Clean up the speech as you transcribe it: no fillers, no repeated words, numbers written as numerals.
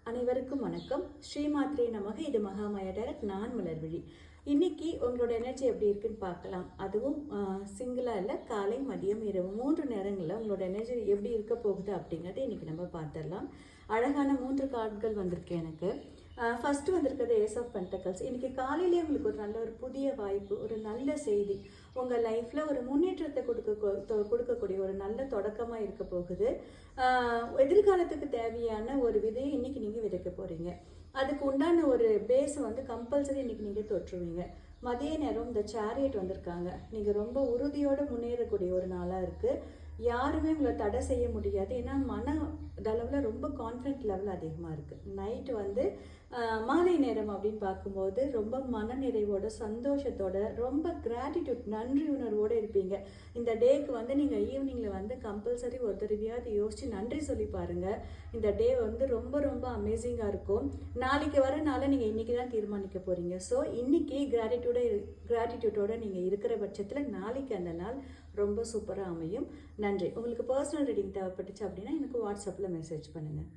அனைவருக்கும் வணக்கம். ஸ்ரீமாத்ரே நமக. இது மகாமாயா டைரக்ட். நான் மலர்விழி. இன்னைக்கு உங்களோட எனர்ஜி எப்படி இருக்குன்னு பார்க்கலாம். அதுவும் சிங்கிளாக இல்லை, காலை மதியம் இரவு 3 நேரங்களில் உங்களோட எனர்ஜி எப்படி இருக்க போகுது அப்படிங்கிறத இன்னைக்கு நம்ம பார்த்துடலாம். அழகான 3 கார்டுகள் வந்திருக்கு எனக்கு. ஃபஸ்ட்டு வந்திருக்கிறது ஏஸ் ஆஃப் பென்டக்கல்ஸ். இன்றைக்கி காலையிலேயே உங்களுக்கு ஒரு நல்ல ஒரு புதிய வாய்ப்பு, ஒரு நல்ல செய்தி, உங்கள் லைஃப்பில் ஒரு முன்னேற்றத்தை கொடுக்கக்கூடிய ஒரு நல்ல தொடக்கமாக இருக்க போகுது. எதிர்காலத்துக்கு தேவையான ஒரு விதையை இன்றைக்கி நீங்கள் விதைக்க போகிறீங்க. அதுக்கு உண்டான ஒரு பேஸை வந்து கம்பல்சரி இன்றைக்கி நீங்கள் தொற்றுவீங்க. மதிய நேரம் இந்த சேரியட் வந்திருக்காங்க. நீங்கள் ரொம்ப உறுதியோடு முன்னேறக்கூடிய ஒரு நாளாக இருக்குது. யாருமே உங்களை தடை செய்ய முடியாது. ஏன்னா மன அளவில் ரொம்ப கான்ஃபிடென்ட் லெவல் அதிகமாக இருக்குது. நைட்டு வந்து மாலை நேரம் அப்படின்னு பார்க்கும்போது ரொம்ப மன நிறைவோட, சந்தோஷத்தோட, ரொம்ப கிராட்டிடியூட், நன்றி உணர்வோடு இருப்பீங்க. இந்த டேக்கு வந்து நீங்கள் ஈவினிங்கில் வந்து கம்பல்சரி ஒரு தடவையாவது யோசித்து நன்றி சொல்லி பாருங்கள். இந்த டே வந்து ரொம்ப ரொம்ப அமேசிங்காக இருக்கும். நாளைக்கு வர நாளை நீங்கள் இன்றைக்கி தான் தீர்மானிக்க போகிறீங்க. ஸோ இன்றைக்கி கிராட்டிடியூட்டோடு நீங்கள் இருக்கிற பட்சத்தில் நாளைக்கு அந்த நாள் ரொம்ப சூப்பராக அமையும். நன்றி. உங்களுக்கு பர்சனல் ரீடிங் தேவைப்பட்டுச்சு அப்படின்னா எனக்கு வாட்ஸ்அப்பில் மெசேஜ் பண்ணுங்கள்.